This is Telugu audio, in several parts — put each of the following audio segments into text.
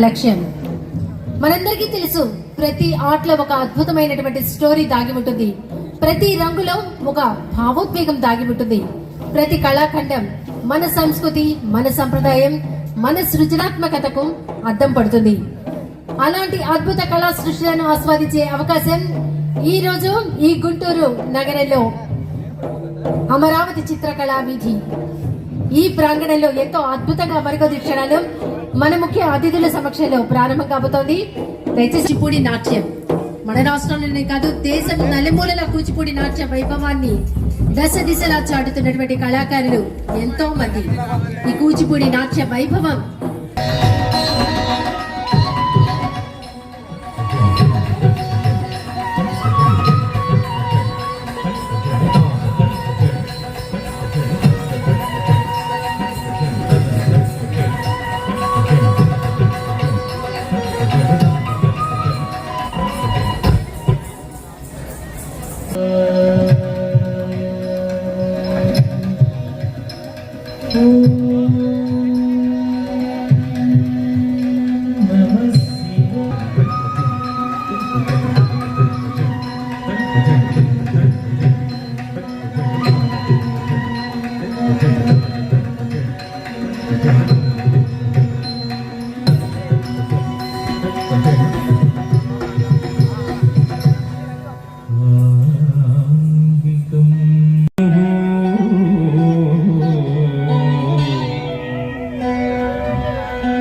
లక్ష్యం మనందరికీ తెలుసు. ప్రతి ఆర్ట్లో ఒక అద్భుతమైనటువంటి స్టోరీ దాగి ఉంటుంది. ప్రతి రంగులో ఒక భావోద్వేగం దాగి ఉంటుంది. ప్రతి కళాఖండం మన సంస్కృతి, మన సంప్రదాయం, మన సృజనాత్మకతకు అద్దం పడుతుంది. అలాంటి అద్భుత కళా సృష్టిలను ఆస్వాదించే అవకాశం ఈ రోజు ఈ గుంటూరు నగరంలో అమరావతి చిత్రకళా వీధి ఈ ప్రాంగణంలో ఎంతో అద్భుతంగా మరికొద్ది క్షణాలు మన ముఖ్య అతిథుల సమక్షంలో ప్రారంభం కాబోతోంది. కూచిపూడి నాట్యం మన రాష్ట్రంలోనే కాదు, దేశం నలుమూలల కూచిపూడి నాట్య వైభవాన్ని దశ దిశలా చాటుతున్నటువంటి కళాకారులు ఎంతో మంది. ఈ కూచిపూడి నాట్య వైభవం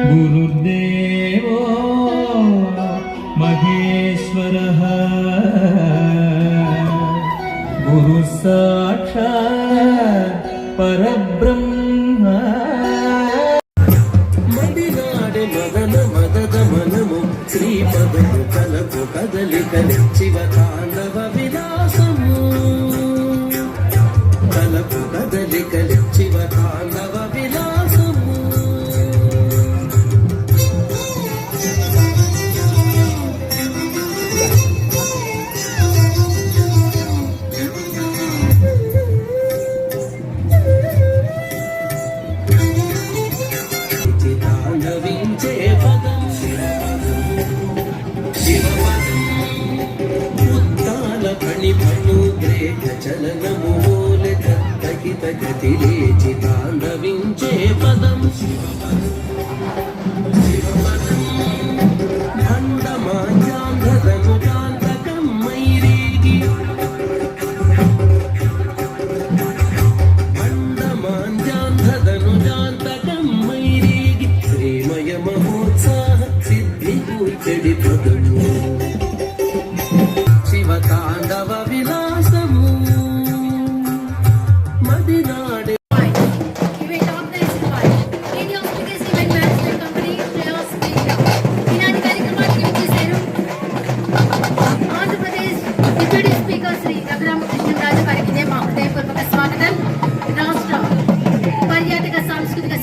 गुरुर्देवो महेश्वरः गुरु साक्षात् परब्रह्म मदिनाडे मदन मदद मनमु श्रीपदमु कलपु कदलिकलि शिवताण्डव विलासमु कलपु कदलिकलि शिवताण्डव विलासमु చితాండవించే పదం భండమాధ్యాంధము కాంతకం మైరేగి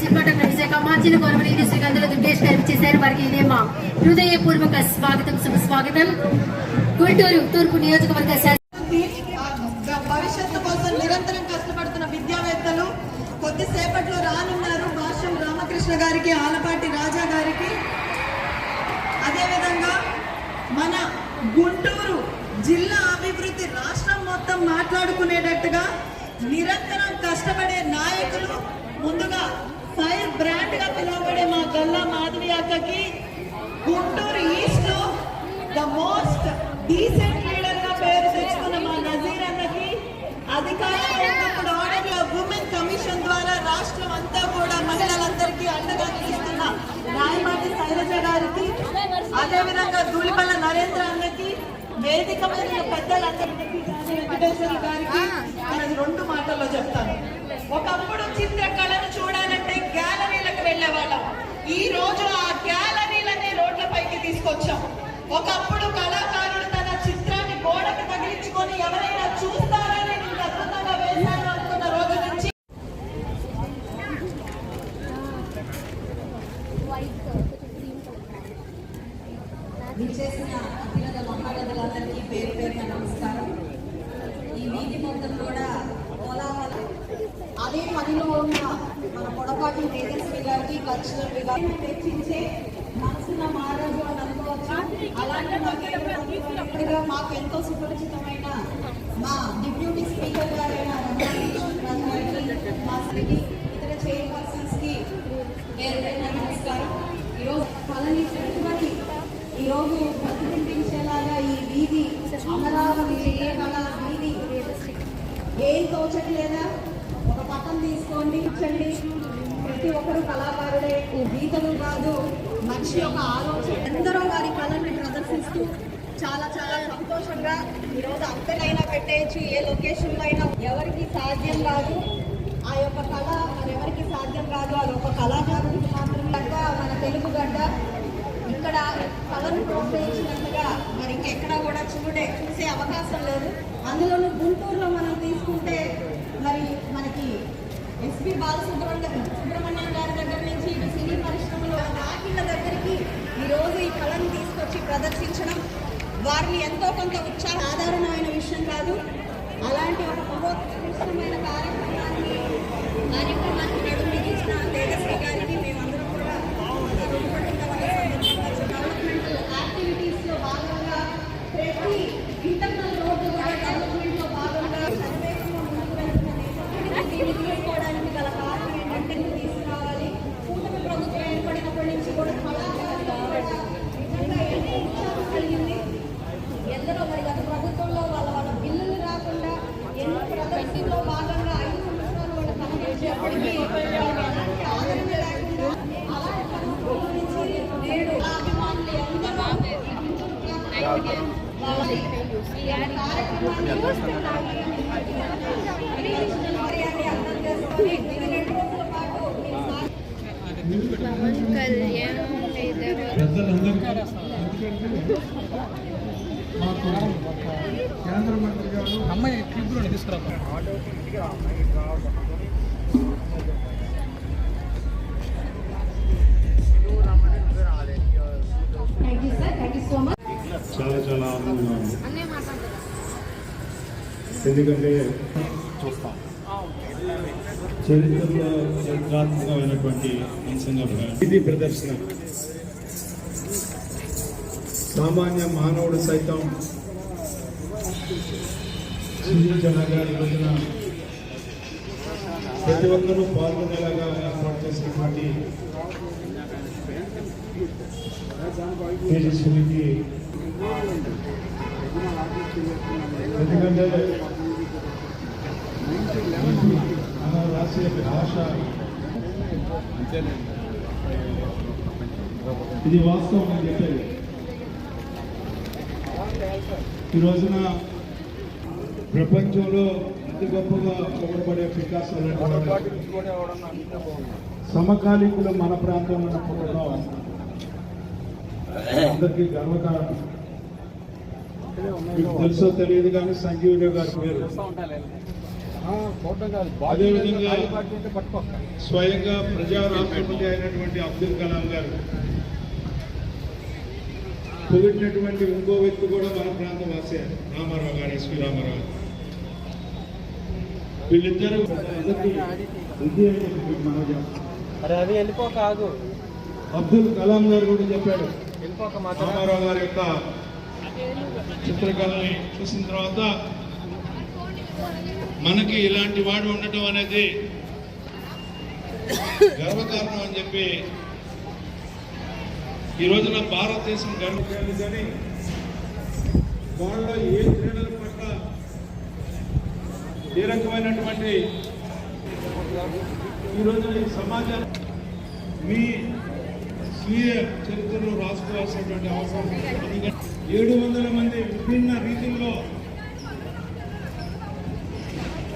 సినిమాటోగ్రఫీ శాఖ మార్చిన గౌరవనీయులు శ్రీ గంధల దుర్గేష్ గారు చేశారు. వారికి ఇదే మా హృదయపూర్వక స్వాగతం, శుభస్వాగతం. గుంటూరు తూర్పు నియోజకవర్గ భవిష్యత్తు కోసం నిరంతరం కష్టపడుతున్న విద్యావేత్తలు కొద్దిసేపట్లో రానున్నారు. భాష్యం రామకృష్ణ గారికి, ఆలపాటి రాజా గారికి, అదేవిధంగా మన గుంటూరు జిల్లా అభివృద్ధి రాష్ట్రం మొత్తం మాట్లాడుకునేటట్టుగా నిరంతరం కష్టపడే నాయకులు, ముందుగా ఫైర్ బ్రాండ్ గా పిలువబడే మా గల్లా మాధవి అక్కకి, గుంటూరు ఈస్ట్ లో ద మోస్ట్ డీసెంట్ లీడర్ గా పేరు తెచ్చుకున్న మా నజీర్ అన్నకి, అధికారంలో ఉన్నప్పుడు ఆర్డర్ ఉమెన్ కమిషన్ ద్వారా రాష్ట్రం అంతా కూడా మహిళలందరికీ అండగా నిలుస్తున్న రాయమాటి శైలజ గారికి, అదేవిధంగా ధూళిపల్ల నరేంద్ర అన్నకి, వేదిక మీద పెద్దలందరికీ, వెంకటేశ్వర గారికి అది 2 మాటల్లో చెప్తాను. ఒకప్పుడు చిత్రకళను చూడాలంటే గ్యాలరీలకు వెళ్లే వాళ్ళం. ఈ రోజు ఆ గ్యాలరీలనే రోడ్లపైకి తీసుకొచ్చాం. ఒకప్పుడు కళాకారుడు తన చిత్రాన్ని గోడకు తగిలించుకొని ఎవరైనా చూస్తారని ఇంత అద్భుతంగా వేశాను అనుకున్న రోజు నుంచి విచ్చేసిన అభినంద మహానందులందరికీ పేరు పేరున నమస్కారం. ఈ వీధి మొత్తం కూడా కోలాహలం. అదే పనిలో ఉన్న మన పొడపాటి తేజస్వి గారికి, కల్చరల్ విభాగం తెచ్చించే మనసున్న మహారాజు అని అనుకోవచ్చు. అలాంటి మాకు ఎంతో సుపరిచితమైన మా డిప్యూటీ స్పీకర్ గారైన రమణారాజు గారికి, మా శ్రీకి, ఇతర చైర్పర్సన్స్ కి పేరు పేరున నమస్కారం. ఈరోజు పలని ప్రతిభకి ఈరోజు ప్రతిబింబించేలాగా ఈ వీధి అమరావతి చేయగల వీధి ఏం తోచట్లేదా? ఒక పట్టం తీసుకోండి, ఇచ్చండి. ప్రతి ఒక్కరు కళాకారుడే, గీతలు కాదు, మనిషి యొక్క ఆలోచన. ఎందరో వారి కళని ప్రదర్శిస్తూ చాలా చాలా సంతోషంగా ఈరోజు అంతకైనా పెట్టేయచ్చు. ఏ లొకేషన్లో అయినా ఎవరికి సాధ్యం కాదు ఆ యొక్క కళ, మరెవరికి సాధ్యం కాదు. అది ఒక కళాకారుడికి మాత్రమే. మన తెలుగు గడ్డ ఇక్కడ కళను ప్రోత్సహించినట్టుగా మరి ఇంకెక్కడా కూడా చూసే అవకాశం లేదు. అందులోనూ గుంటూరులో మనం తీసుకుంటే మరి మనకి ఎస్పి బాలసుబ్రహ్మణ్యం గారి దగ్గర నుంచి ఇటు సినీ పరిశ్రమలో వాకిళ్ళ దగ్గరికి ఈరోజు ఈ కళను తీసుకొచ్చి ప్రదర్శించడం వారిని ఎంతో కొంత సాధారణమైన విషయం కాదు. అలాంటి ఒక మహోత్కృష్టమైన కార్యక్రమానికి నడుము బిగించిన తేజస్వి గారికి మేమందరం కూడా డెవలప్మెంట్ యాక్టివిటీస్లో భాగంగా ప్రతి ఇంటర్నల్ రోడ్డు కూడా డెవలప్మెంట్లో భాగంగా సర్వేలో ముందుకు వెళ్తున్న దీన్ని తీసుకోవడానికి గల కారణం ఏంటంటే తీసుకురావాలి. కూటమి ప్రభుత్వం ఏర్పడినప్పటి నుంచి కూడా కళాకారులు నిజంగా ఎన్నో ఉత్సాహం కలిగింది. ఎందరో మరి గత ప్రభుత్వంలో వాళ్ళ బిల్లులు రాకుండా ఎన్నో ప్రదర్శనలో భాగంగా 5 సంవత్సరాలు వాళ్ళ కనబడిచేప్పటికీ ఎలాంటి ఆదరణ లేకుండా అలాంటి ప్రభుత్వం గురించి నేడు అభిమానులు ఎందరో వాళ్ళ కార్యక్రమాన్ని అర్థం చేసుకొని 2 రోజుల పాటు మాకు కేంద్ర మంత్రి గారు అమ్మాయి క్లిప్లో తీసుకురా. చాలా చాలా ఆనందంగా ఉంది. ఎందుకంటే చూస్తాం చరిత్రలో చరిత్రాత్మకమైనటువంటి అంశంగా ఇది ప్రదర్శన. సామాన్య మానవుడు సైతం సూచించగా రోజున ప్రతి ఒక్కరూ పాల్గొనేలాగా ఏర్పాటు చేసినటువంటి తేజస్వికి, ఎందుకంటే మన రాసే భాష ఇది వాస్తవం అని చెప్పేది. ఈ రోజున ప్రపంచంలో అతి గొప్పగా పొగడబడే పికాసో సమకాలీకులు మన ప్రాంతంలో పుట్టడం అందరికీ గర్వకారణం. మీకు తెలుసో తెలియదు కానీ సంజీవుడు గారి పేరు అదేవిధంగా స్వయంగా ప్రజా రాష్ట్రపతి అయినటువంటి అబ్దుల్ కలాం గారు పొగిడినటువంటి ఇంకో వ్యక్తి కూడా మన ప్రాంత వాసే రామారావు గారు, ఎస్వి రామారావు. వీళ్ళిద్దరూ అబ్దుల్ కలాం గారు కూడా చెప్పాడు, రామారావు గారి యొక్క చిత్రకళని చూసిన తర్వాత మనకి ఇలాంటి వాడు ఉండటం అనేది గర్వకారణం అని చెప్పి ఈ రోజున భారతదేశం గర్వకారణం. కానీ వాళ్ళ ఏ క్రీడల పట్ల ఏ రకమైనటువంటి ఈ రోజున ఈ సమాజాన్ని మీ స్వీయ చరిత్రలో రాసుకోవాల్సినటువంటి అవసరం. 700 మంది విభిన్న రీతుల్లో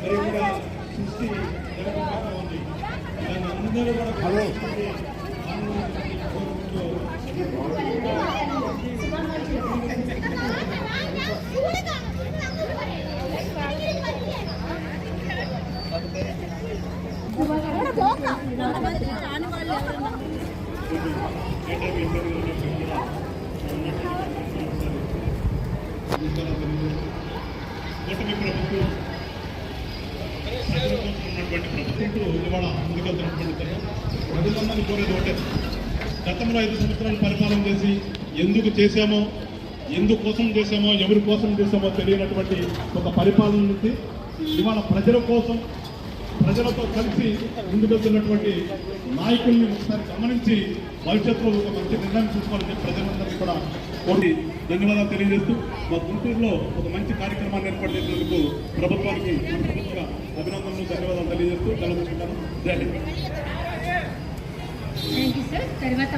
మరి ఇక్కడ సృష్టి జరగబోతా ఉంది. దాన్ని అందరూ కూడా కోరుకుంటూ కూటమి ప్రభుత్వం ఇవాళ ముందుకెళ్తున్నటువంటి ప్రజలందరినీ కోరేది ఒకటే, గతంలో 5 సంవత్సరాలు పరిపాలన చేసి ఎందుకు చేశామో, ఎందుకోసం చేశామో, ఎవరి కోసం చేశామో తెలియనటువంటి ఒక పరిపాలన నుంచి ఇవాళ ప్రజల కోసం, ప్రజలతో కలిసి ముందుకెళ్తున్నటువంటి నాయకుల్ని ఒకసారి గమనించి భవిష్యత్తులో ఒక మంచి నిర్ణయం తీసుకోవాలని ప్రజలందరికీ కూడా కోటి ధన్యవాదాలు తెలియజేస్తూ మా గుంటూరులో ఒక మంచి కార్యక్రమాన్ని ఏర్పాటు చేసినందుకు ప్రభుత్వానికి మనస్ఫూర్తిగా అభినందనలు, ధన్యవాదాలు తెలియజేస్తూ సెలవుకుంటాను. జై హింద్. Thank you sir. తర్వాత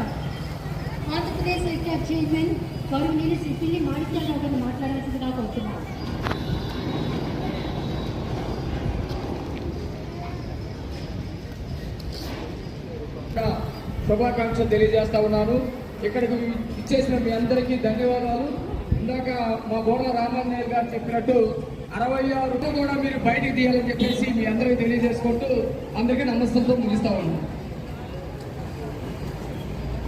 ఆంధ్రప్రదేశ్ ఐక్య చైర్మన్ గౌరవనీయులు శ్రీ పిల్లి మాణిక్యాలరావు గారిని మాట్లాడాల్సిందిగా కోరుతున్నాను. శుభాకాంక్షలు తెలియజేస్తా ఉన్నాను. ఇక్కడికి ఇచ్చేసిన మీ అందరికీ ధన్యవాదాలు. ఇందాక మా బోర్ల రామారావు గారు చెప్పినట్టు 66 కూడా మీరు బయటికి తీయాలని చెప్పేసి మీ అందరికీ తెలియజేసుకుంటూ అందరికీ నమస్కారంతో ముగిస్తా ఉన్నాను.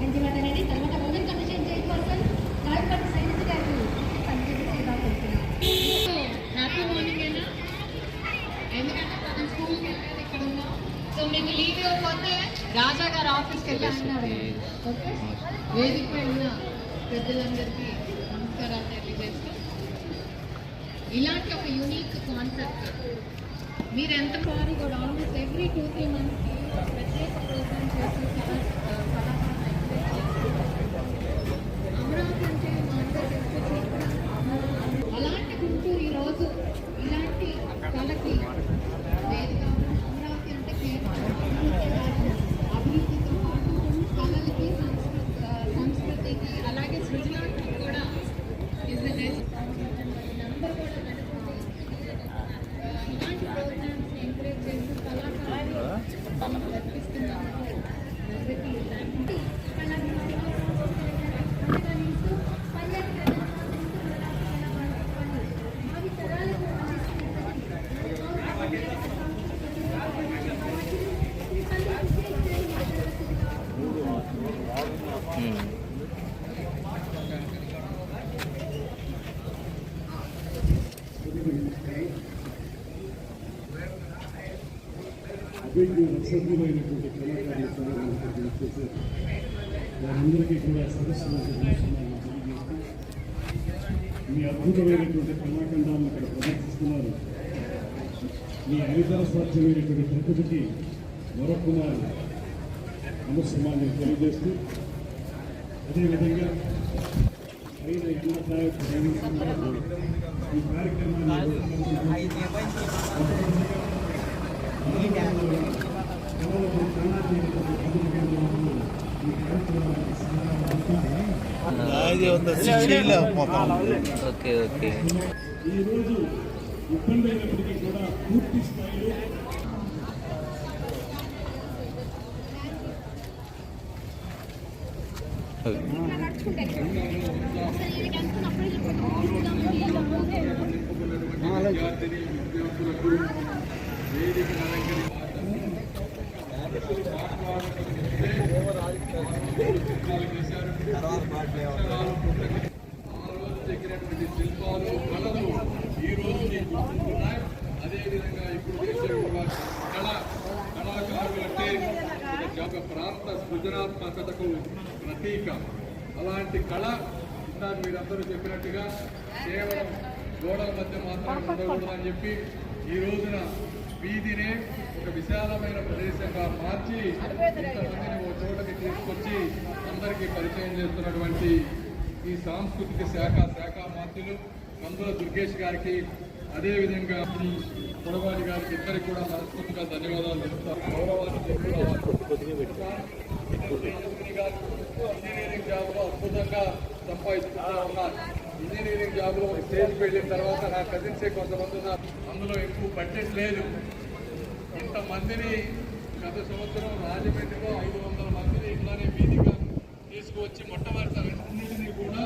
ధన్యవాదాలండి. తర్వాత ఉమెన్ కమిషన్ చైర్పర్సన్ రాయపల్లి సైనిక గారికి సందర్శించగా కోరుతున్నాను. హ్యాపీ మార్నింగ్ అయినా ఎందుకంటే మనం స్కూల్కి వెళ్ళేది ఇక్కడ ఉన్నాం. సో మీకు లీవ్ ఇవ్వకపోతే రాజా గారు ఆఫీస్కి వెళ్ళాలన్నారు. ఓకే, వేదిక పై ఉన్న పెద్దలందరికీ నమస్కారాలు తెలియజేస్తూ, ఇలాంటి ఒక యూనిక్ కాన్సెప్ట్ మీరు ఎంత సారి కూడా ఆల్మోస్ట్ ఎవ్రీ 2-3 మంత్స్కి ప్రత్యేక ప్రోగ్రామ్ చేసి కళాకారులు ఎంకరేజ్ చేస్తూ అమరావతి అంటే మా అందరికీ ఎంతో చూపుడు. అలాంటి గుంటూరు ఈరోజు ఇలాంటి కళకి వేదిక. అమరావతి అంటే అభివృద్ధితో పాటు కళలకి, సంస్కృతికి, అలాగే సృజనాత్మక కూడా నంబర్ కూడా నడుపుతుంది. ఇలాంటి ప్రోగ్రామ్స్ ఎంకరేజ్ చేస్తూ కళాకారులు నడిపిస్తున్నాము. అసభ్యమైనటువంటి కళాకారులు వారందరికీ కూడా సదస్సులు తెలియజేస్తూ మీ అద్భుతమైనటువంటి కళాఖండాలను ఇక్కడ ప్రదర్శిస్తున్నారు. మీ అనితర సాధ్యమైనటువంటి ప్రకృతికి మరొకమారు నమస్కారాన్ని తెలియజేస్తూ, అదేవిధంగా అయిన ఈ కార్యక్రమాన్ని ఈరోజు ఇబ్బంది అయినప్పటికీ కూడా పూర్తి స్థాయిలో వేదికను అలంకరించి చెక్కినటువంటి శిల్పాలు కళలు ఈ రోజు మీకు గుర్తుంటున్నాయి. అదేవిధంగా ఇప్పుడు చేసేటువంటి కళాకారులు అంటే ఒక ప్రాంత సృజనాత్మకతకు ప్రతీక. అలాంటి కళ ఇందాక మీరందరూ చెప్పినట్టుగా కేవలం గోడల మధ్య మాత్రమే ఉండకూడదని చెప్పి ఈ రోజున వీధినే ఒక విశాలమైన ప్రదేశంగా మార్చి ఇంతమందిని ఒక చోటకి తీసుకొచ్చి అందరికీ పరిచయం చేస్తున్నటువంటి ఈ సాంస్కృతిక శాఖ మంత్రులు కందుల దుర్గేష్ గారికి, అదేవిధంగా పొడవాడి గారికి ఇద్దరికి కూడా మనస్ఫూర్తిగా ధన్యవాదాలు చెప్తారు. ఇంజనీరింగ్ జాబ్లో అద్భుతంగా సంపాదించుకుంటా ఉన్నారు. ఇంజనీరింగ్ జాబ్లో స్టేజ్కి వెళ్ళిన తర్వాత నా కజిన్సే కొంతమంది ఉన్నారు. అందులో ఎక్కువ బడ్జెట్ లేదు. ఇంతమందిని గత సంవత్సరం రాజమండ్రిలో 500 మందిని ఇట్లానే వీధిగా తీసుకువచ్చి మొట్టమొదటి కూడా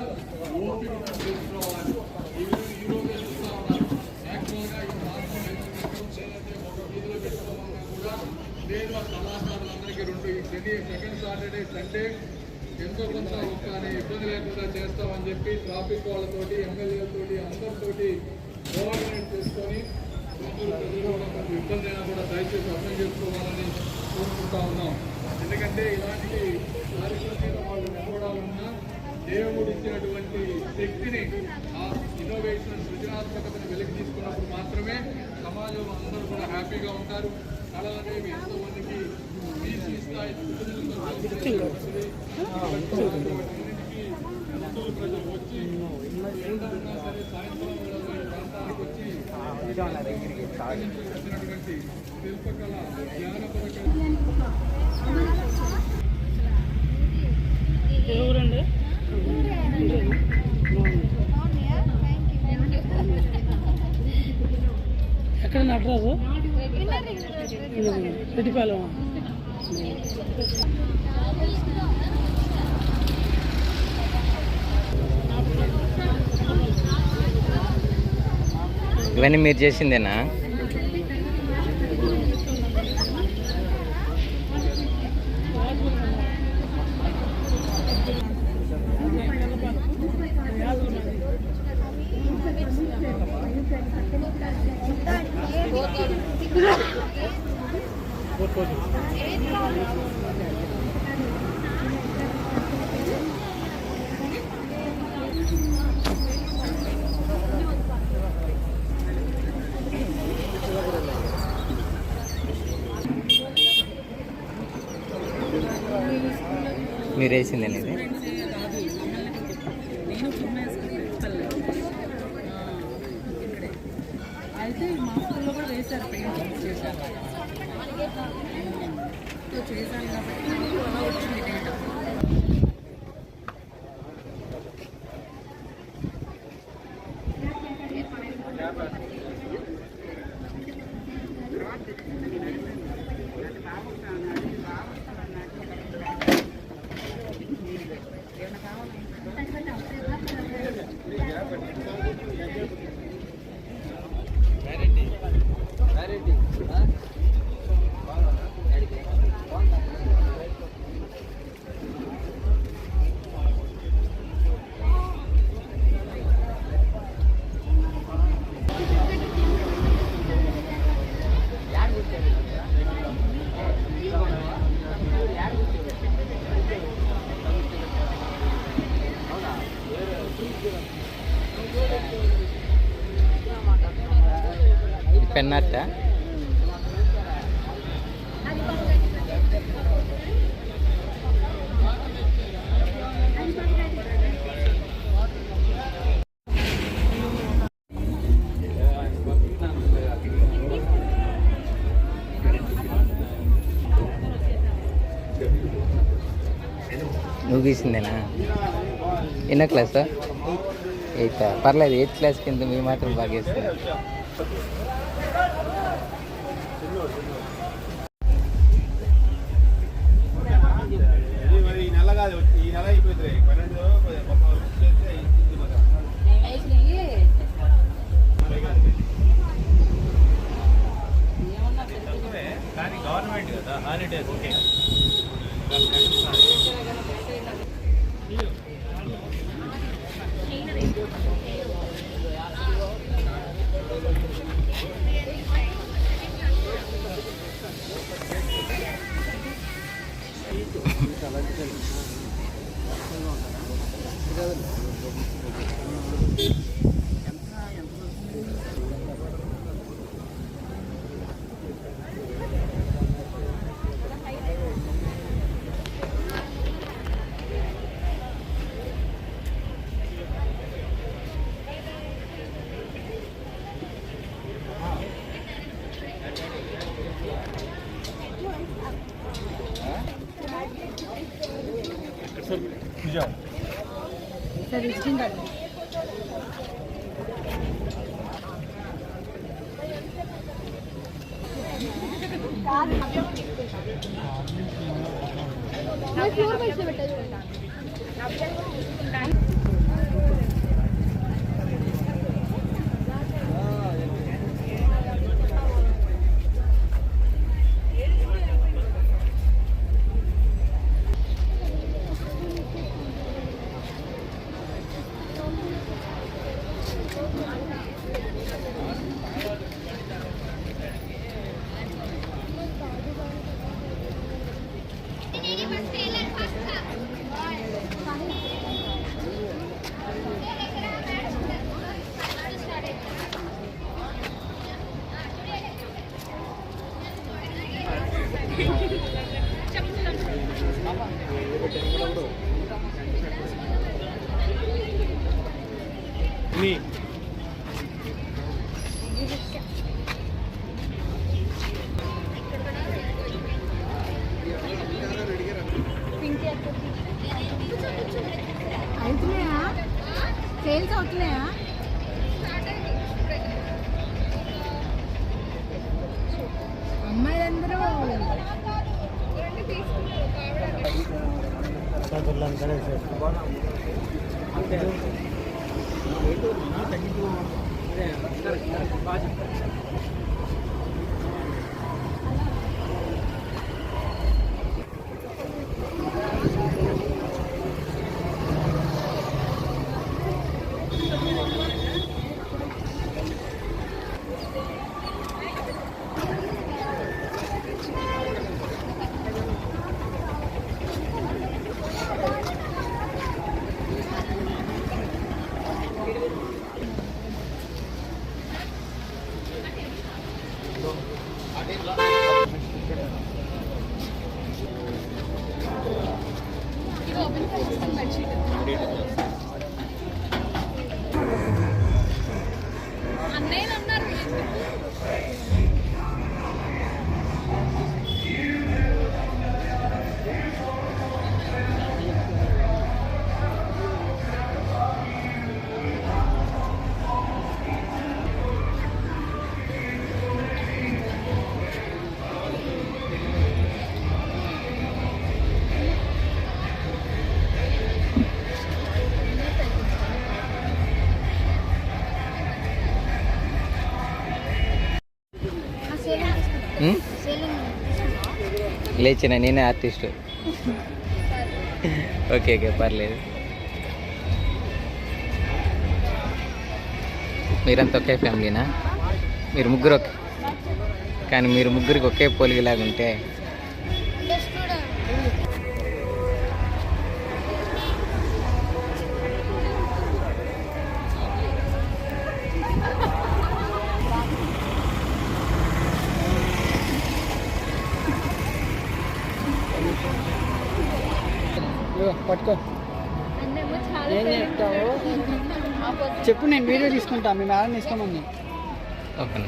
ఓపిక చేసుకోవాలి. ఈ రోజే చూస్తా ఉన్నారు. యాక్చువల్గా ఈ ప్రాంతం ఏదైతే ఒక వీధిలో పెట్టుకోవాలన్నా కూడా లేదు. ఆ కళాకారులందరికీ 2 సెకండ్ సాటర్డే సండే ఎంతో కొంత ఒక్క ఇబ్బంది లేకుండా చేస్తామని చెప్పి ట్రాఫిక్ వాళ్ళతోటి, ఎమ్మెల్యేలతోటి, అందరితోటి కోఆర్డినేట్ చేసుకొని కొంచెం ఇబ్బంది అయినా కూడా దయచేసి అర్థం చేసుకోవాలని కోరుకుంటా ఉన్నాం. ఎందుకంటే ఇలాంటి కార్యక్రమాలు వాళ్ళు నిలబడాలన్నా దేవుడు ఇచ్చినటువంటి శక్తిని, ఆ ఇన్నోవేషన్ సృజనాత్మకతను వెలికి తీసుకున్నప్పుడు మాత్రమే సమాజంలో అందరూ కూడా హ్యాపీగా ఉంటారు. కళలు అనేవి ఎంతోమందికి బీసీ స్థాయి ప్రజలు వచ్చి ఎంతన్నా సరే సాయంత్రం ప్రాంతానికి వచ్చి వచ్చినటువంటి శిల్పకళ, జ్ఞానపర ఎవరండి ఎక్కడ నటరాజు రెడ్డిపాలెం. ఇవన్నీ మీరు చేసిందేనా? మీరు వేసిందేనా ఇది? అయితే మా స్కూల్లో కూడా వేశారు, పెయింటింగ్స్ చేశాను కాబట్టి నాకు అలా వచ్చింది డేటా. పెన్నట్ట నువ్వు గీసిందేనా? ఎన్నో క్లాసా? 8th. పర్లేదు, 8th క్లాస్ కింద మీ మాత్రం బాగా వేస్తున్నారు. ఈ నెల కాదు, ఈ నెల అయిపోయింది. 12 అవుతున్నాయా? సేల్స్ అవుతున్నాయా? అమ్మాయిలందరూ లేచిన నేనే ఆర్టిస్ట్. ఓకే ఓకే పర్లేదు. మీరంతా ఒకే ఫ్యామిలీనా? మీరు ముగ్గురు కానీ మీరు ముగ్గురికి ఒకే పోలికలాగా ఉంటే పట్టుకో. ఏం చెప్తావు చెప్పు, నేను వీడియో తీసుకుంటా. మీ మేడం ఇస్తామండి. ఓకే.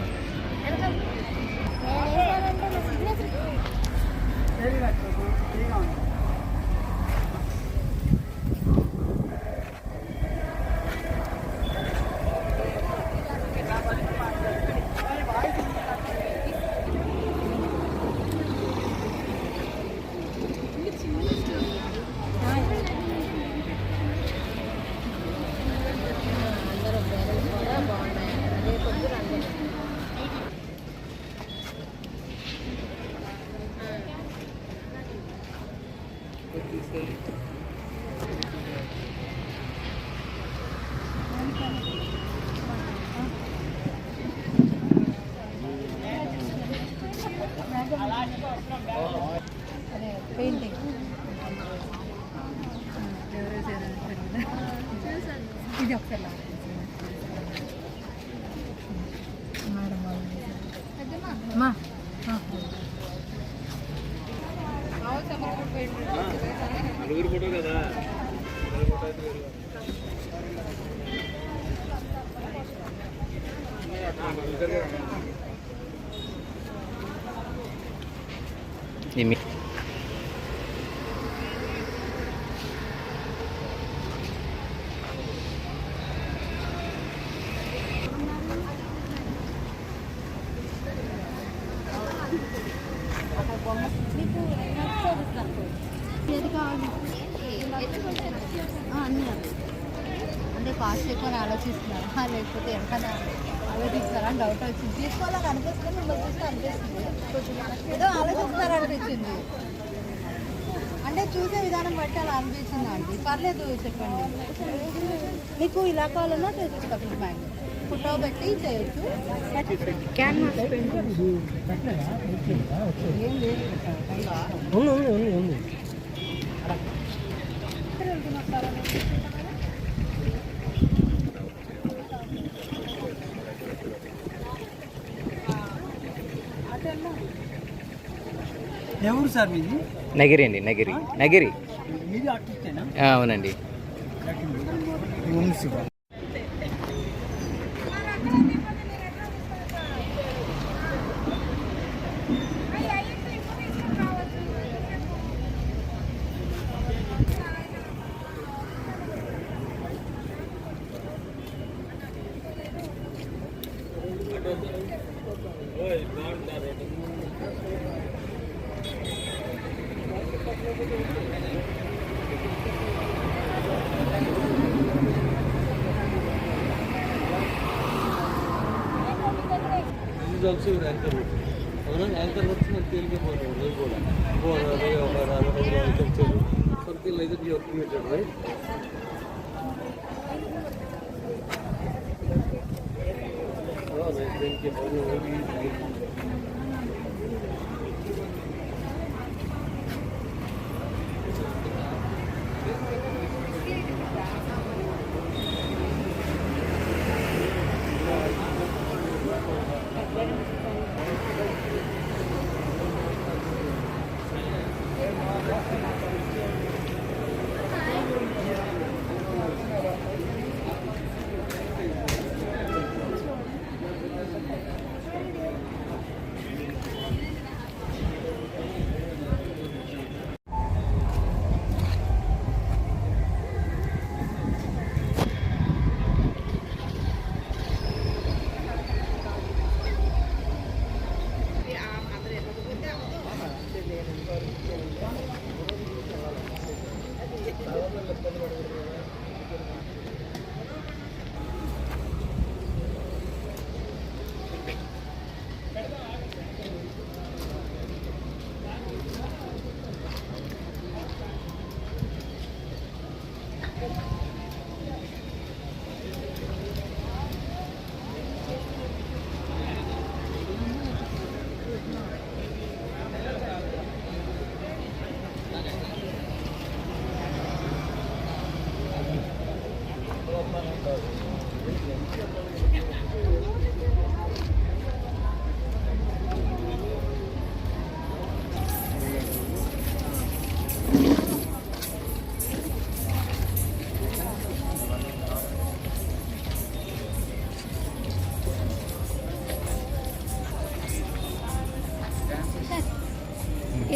పెయింటింగ్ ఇది ఒకసారి మా ఏది కావాలి అన్నీ అంటే కాస్ట్ ఎక్కువ ఆలోచిస్తున్నారా లేకపోతే ఎంతనా ఆలోచిస్తారా అని డౌట్ వచ్చింది. తీసుకోవాలని అనిపిస్తుంది, మిమ్మల్ని చూస్తే అనిపిస్తుంది ఏదో ఆలోచిస్తారా అనిపించింది. అంటే చూసే విధానం బట్టి అలా అనిపించింది అండి. పర్లేదు చెప్పండి, మీకు ఇలా కావాలన్నా చేయొచ్చు. కపిల్ బ్యాంక్ ఫోటో పెట్టి చేయొచ్చు. క్యాన్వాస్ ఎవరు సార్ మీది? నగిరి అండి, నగిరి నగిరి. మీది ఆర్టిస్టేనా? అవునండి. ఆల్సో యాంకర్ యాంకర్ వచ్చి నాకు తెలియకపోతుంది కూడా something like that you have created, right? Oh, thank you.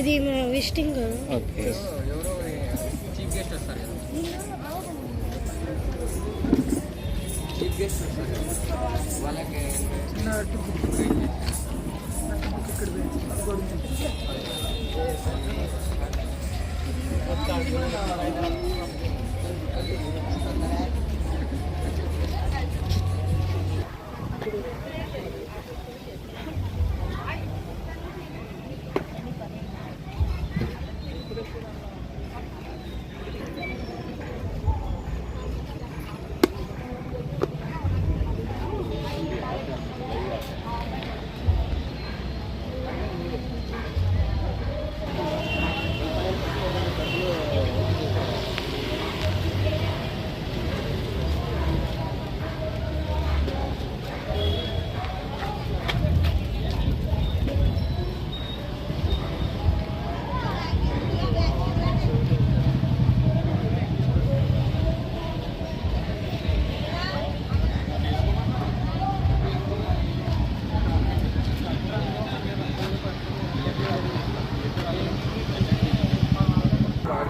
ఇది మా విజిటింగ్. ఓకే. చీఫ్ గెస్ట్ వస్తారు కదా, చీఫ్ గెస్ట్ వస్తారు వాళ్ళకి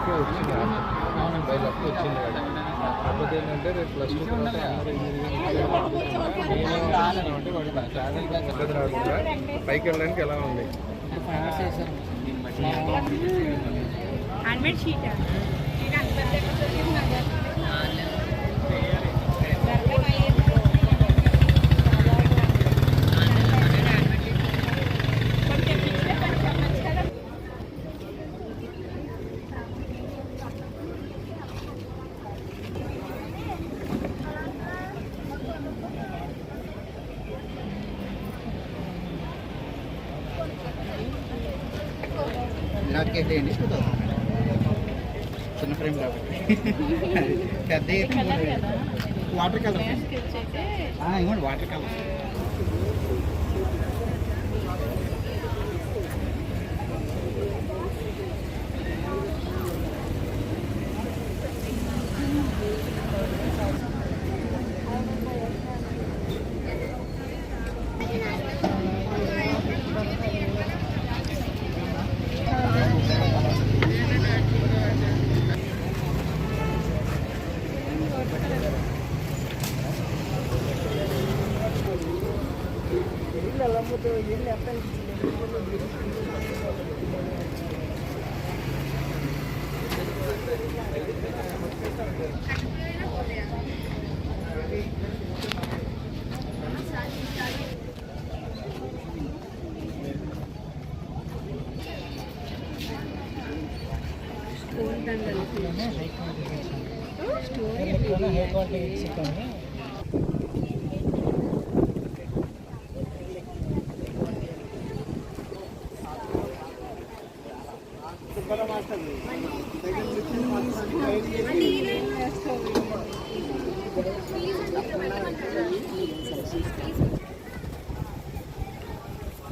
వరకే వచ్చింది బై లక్ వచ్చింది వాడు. కాకపోతే ఏంటంటే రేపు ప్లస్ 2 తర్వాత అంటే వాడు ఛానల్ చక్కగా రాకుండా పైకి వెళ్ళడానికి ఎలా ఉంది. హ్యాండ్మేడ్ షీట్ చిన్న ఫ్రేమ్ కాబట్టి పెద్ద వాటర్ కలర్ ఇవ్వండి వాటర్ కలర్.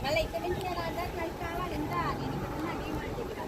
మళ్ళీ ఇక్కడ నుంచి నేను ఆధార్ కార్డు కావాలి ఎంత నేను ఇక్కడ ఉన్న డిమాండ్ ఇక్కడ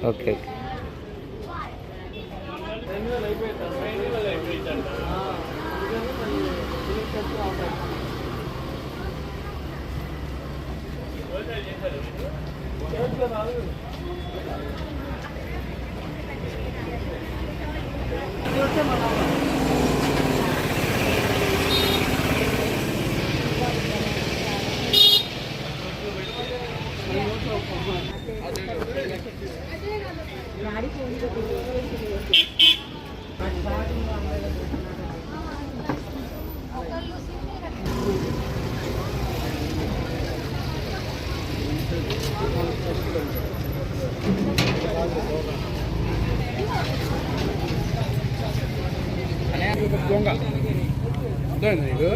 ఓకే ఓకే. దొంగ అర్థమైంది నీకు?